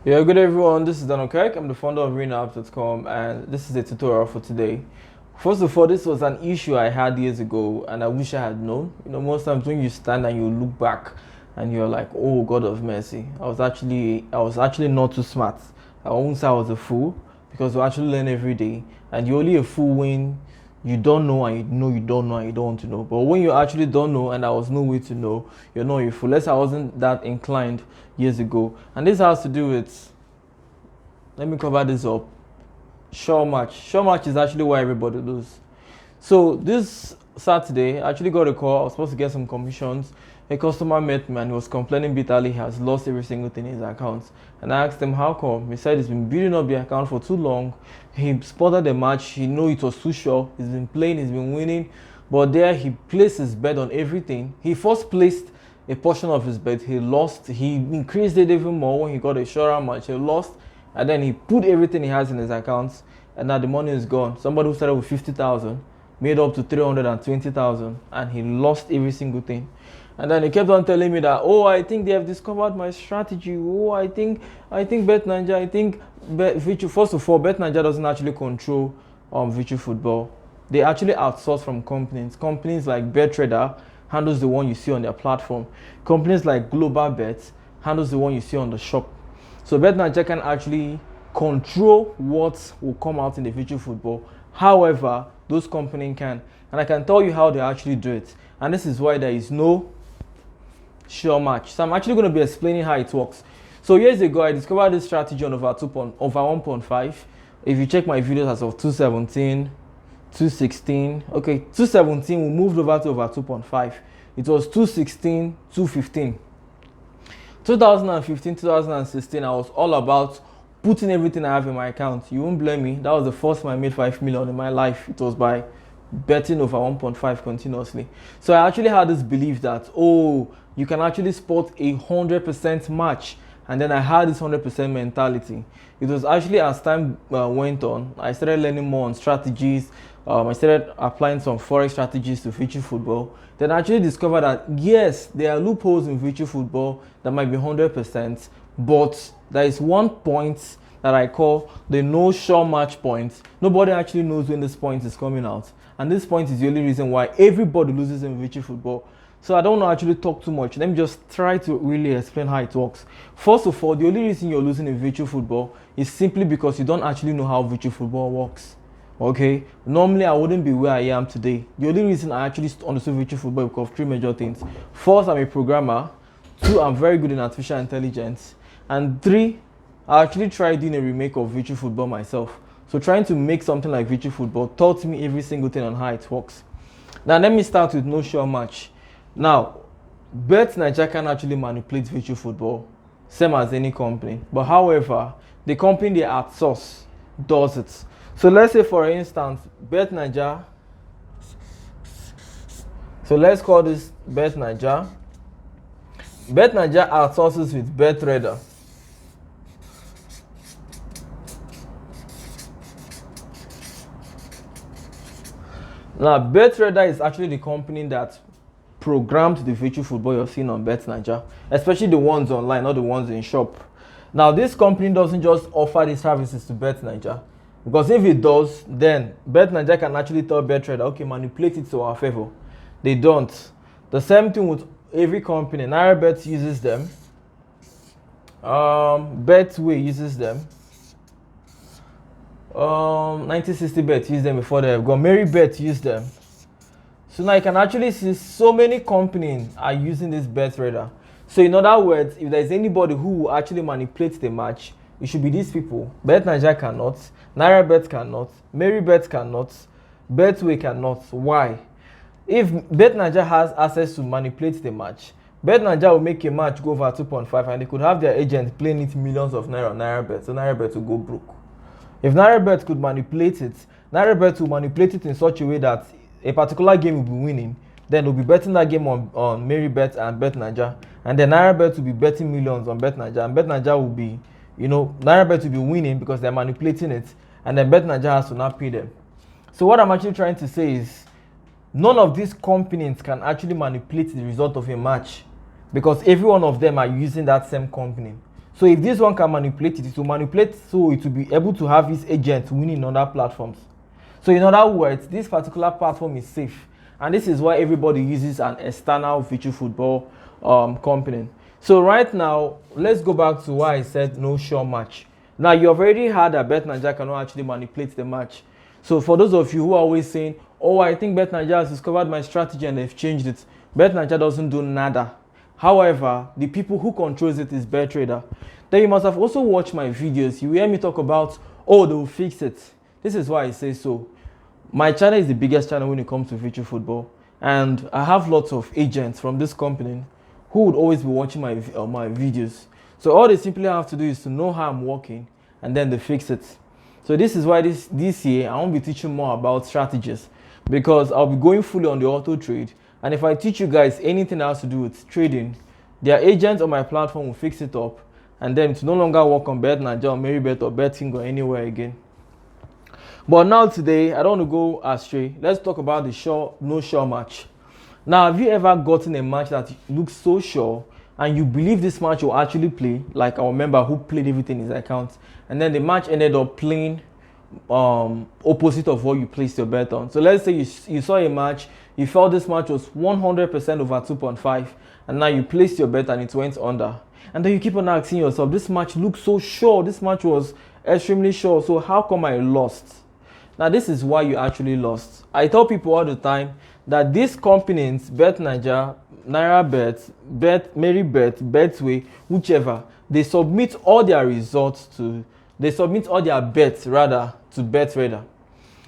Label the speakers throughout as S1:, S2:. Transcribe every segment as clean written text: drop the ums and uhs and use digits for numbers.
S1: Yeah, good everyone. This is dannyokec. I'm the founder of renapp.com, and this is a tutorial for today. First of all, this was an issue I had years ago, and I wish I had known. Most times when you stand and you look back, and you're like, "Oh God of mercy," I was actually not too smart. I won't say I was a fool because you actually learn every day, and you're only a fool when you don't know and you know you don't know and you don't want to know. But when you actually don't know and there was no way to know, you're not a fool. Let's say I wasn't that inclined years ago. And this has to do with, let me cover this up. Sure match. Sure match is actually why everybody lose. So this Saturday, I actually got a call. I was supposed to get some commissions. A customer met me and he was complaining bitterly he has lost every single thing in his account. And I asked him how come. He said he's been building up the account for too long. He spotted the match. He knew it was too sure. He's been playing. He's been winning. But there he placed his bet on everything. He first placed a portion of his bet. He lost. He increased it even more when he got a surer match. He lost. And then he put everything he has in his accounts. And now the money is gone. Somebody who started with 50,000 made up to 320,000 and he lost every single thing. And then he kept on telling me that, oh, I think they have discovered my strategy. Oh, I think Bet Ninja, first of all, Bet Ninja doesn't actually control virtual football. They actually outsource from companies. Companies like BetTrader handles the one you see on their platform. Companies like Global Bet handles the one you see on the shop. So Bet Ninja can actually control what will come out in the virtual football. However, those companies can. And I can tell you how they actually do it. And this is why there is no sure match. So I'm actually going to be explaining how it works. So years ago, I discovered this strategy on over 1.5. If you check my videos as of 2017, 216, okay, 217, we moved over to over 2.5. It was 216, 215. 2015, 2016, I was all about putting everything I have in my account. You won't blame me. That was the first time I made 5 million in my life. It was by betting over 1.5 continuously. So I actually had this belief that, oh, you can actually spot 100% match. And then I had this 100% mentality. It was actually as time went on, I started learning more on strategies. I started applying some forex strategies to virtual football. Then I actually discovered that yes, there are loopholes in virtual football that might be 100%, but there is one point that I call the no sure match point. Nobody actually knows when this point is coming out. And this point is the only reason why everybody loses in virtual football. So I don't want to actually talk too much. Let me just try to really explain how it works. First of all, the only reason you're losing in virtual football is simply because you don't actually know how virtual football works. Okay, normally I wouldn't be where I am today. The only reason I actually understood virtual football is because of three major things. First, I'm a programmer. Two, I'm very good in artificial intelligence. And three, I actually tried doing a remake of virtual football myself. So trying to make something like virtual football taught me every single thing on how it works. Now let me start with no sure match. Now, Bet Nigeria can actually manipulate virtual football, same as any company. But however, the company they outsource does it. So let's say for instance, Bet Nigeria. So let's call this Bet Nigeria. Bet Nigeria outsources with BetTrader. Now, BetTrader is actually the company that programmed the virtual football you're seeing on Bet Nigeria, especially the ones online, not the ones in shop. Now, this company doesn't just offer these services to Bet Nigeria, because if it does, then Bet Nigeria can actually tell BetTrader, okay, manipulate it to our favor. They don't. The same thing with every company. NairaBet uses them. Betway uses them. 1960bet use them before they have gone. MaryBet use them. So now you can actually see so many companies are using this BetTrader. So in other words, if there's anybody who will actually manipulate the match, it should be these people. Bet Nigeria cannot, NairaBet cannot, MaryBet cannot, Betway cannot. Why? If Bet Nigeria has access to manipulate the match, Bet Nigeria will make a match go over 2.5 and they could have their agent playing it millions of naira on NairaBet, so NairaBet will go broke. If NairaBet could manipulate it, NairaBet will manipulate it in such a way that a particular game will be winning, then they'll be betting that game on MaryBet and Bet Nigeria, and then NairaBet will be betting millions on Bet Nigeria, and Bet Nigeria will be, NairaBet will be winning because they're manipulating it, and then Bet Nigeria has to not pay them. So what I'm actually trying to say is, none of these companies can actually manipulate the result of a match because every one of them are using that same company. So if this one can manipulate it, it will manipulate so it will be able to have its agents winning on other platforms. So in other words, this particular platform is safe, and this is why everybody uses an external virtual football company. So right now, let's go back to why I said no sure match. Now you have already heard that BetNaija cannot actually manipulate the match. So for those of you who are always saying, oh, I think BetNaija has discovered my strategy and they've changed it, BetNaija doesn't do nada. However, the people who controls it is BetTrader. Then you must have also watched my videos. You hear me talk about, oh, they will fix it. This is why I say so. My channel is the biggest channel when it comes to virtual football, and I have lots of agents from this company who would always be watching my videos. So all they simply have to do is to know how I'm working, and then they fix it. So this is why this year I won't be teaching more about strategies, because I'll be going fully on the auto trade. And if I teach you guys anything that has to do with trading, their agents on my platform will fix it up, and then to no longer work on BetNaija or Meribet or BetKing or anywhere again. But now today, I don't want to go astray. Let's talk about the no sure match. Now, have you ever gotten a match that looks so sure and you believe this match will actually play, like our member who played everything in his account, and then the match ended up playing opposite of what you placed your bet on? So let's say you saw a match, you felt this match was 100% over 2.5, and now you placed your bet and it went under. And then you keep on asking yourself, this match looks so sure, this match was extremely sure, so how come I lost? Now this is why you actually lost. I tell people all the time that these companies, BetNaija, NairaBet, Meribet, Betway, whichever, they submit all their bets to BetTrader.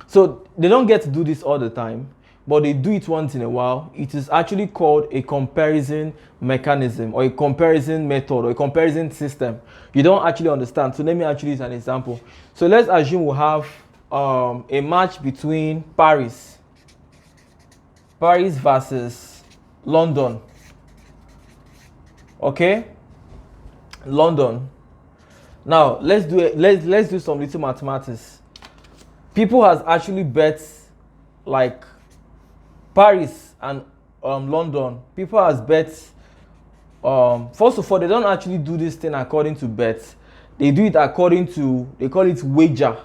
S1: So they don't get to do this all the time, but they do it once in a while. It is actually called a comparison mechanism, or a comparison method, or a comparison system. You don't actually understand. So let me actually use an example. So let's assume we have a match between Paris versus London. Okay, London. Now let's do some little mathematics. People has actually bet like Paris and London. People has bet. First of all, they don't actually do this thing according to bets. They do it according to, they call it wager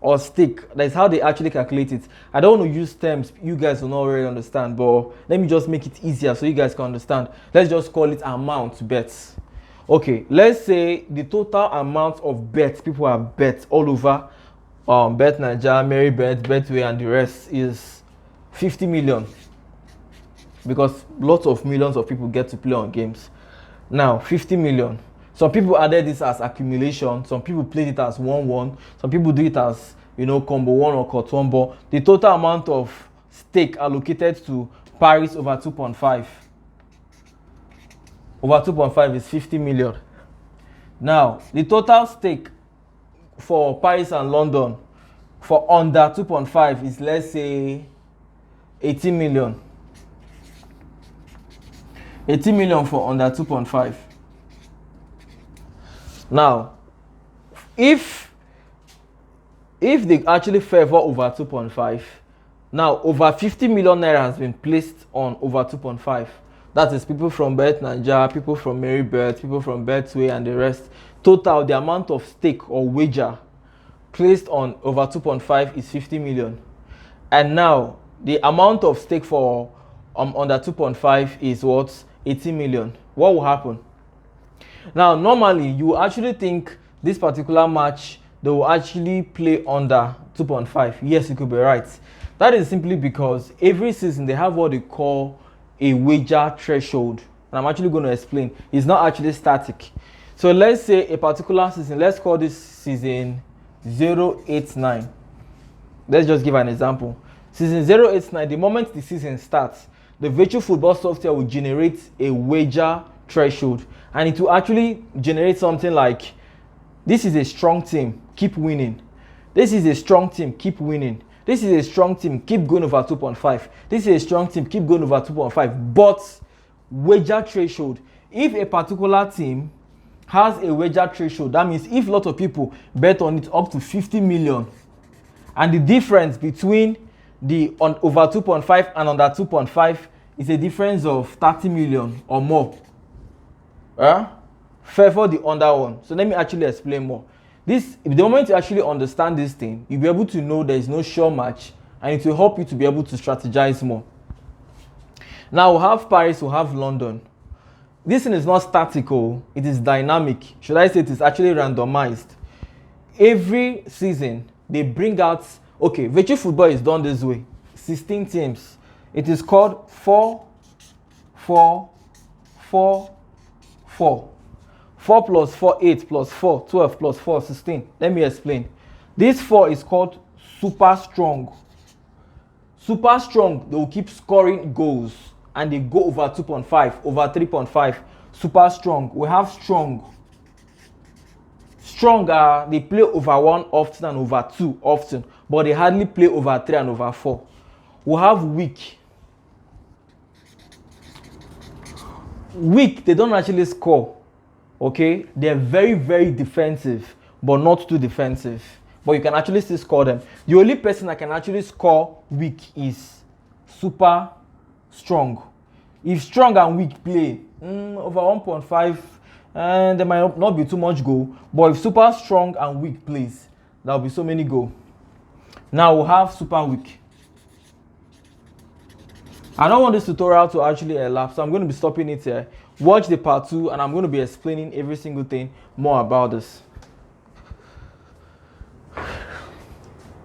S1: or stake. That's how they actually calculate it. I don't want to use terms you guys will not really understand, but let me just make it easier so you guys can understand. Let's just call it amount bets. Okay, let's say the total amount of bets people have bet all over BetNaija, Meribet, Betway, and the rest is 50 million, because lots of millions of people get to play on games. Now 50 million. Some people added this as accumulation. Some people played it as 1-1. Some people do it as, combo 1 or cut 1. But the total amount of stake allocated to Paris over 2.5 is 50 million. Now, the total stake for Paris and London for under 2.5 is, let's say, 80 million. 80 million for under 2.5. Now, if they actually favor over 2.5, now over 50 million naira has been placed on over 2.5. That is people from BetNaija, people from Meribet, people from Betway, and the rest. Total, the amount of stake or wager placed on over 2.5 is 50 million. And now, the amount of stake for under 2.5 is what? 80 million. What will happen? Now, normally, you actually think this particular match, they will actually play under 2.5. Yes, you could be right. That is simply because every season they have what they call a wager threshold. And I'm actually going to explain. It's not actually static. So let's say a particular season, let's call this season 089. Let's just give an example. Season 089, the moment the season starts, the virtual football software will generate a wager threshold, and it will actually generate something like, this is a strong team, keep winning. This is a strong team, keep winning. This is a strong team, keep going over 2.5. This is a strong team, keep going over 2.5. But wager threshold, if a particular team has a wager threshold, that means if a lot of people bet on it up to 50 million, and the difference between the over 2.5 and under 2.5 is a difference of 30 million or more. favor the under one. So let me actually explain more. This, the moment you actually understand this thing, you'll be able to know there is no sure match, and it will help you to be able to strategize more. Now we'll have Paris, we'll have London. This thing is not statical, it is dynamic. Should I say it is actually randomized? Every season, they bring out, okay, virtual football is done this way. 16 teams. It is called 4, 4, 4, 4. 4 plus 4, 8 plus 4, 12 plus 4, 16. Let me explain. This 4 is called super strong. Super strong, they will keep scoring goals and they go over 2.5, over 3.5. Super strong. We have strong. Strong, they play over 1 often and over 2 often, but they hardly play over 3 and over 4. We have weak. Weak, they don't actually score. Okay, they're very, very defensive, but not too defensive. But you can actually still score them. The only person that can actually score weak is super strong. If strong and weak play over 1.5, and there might not be too much goal. But if super strong and weak plays, there will be so many goal. Now we'll have super weak. I don't want this tutorial to actually elapse, so I'm going to be stopping it here. Watch the part 2, and I'm going to be explaining every single thing more about this.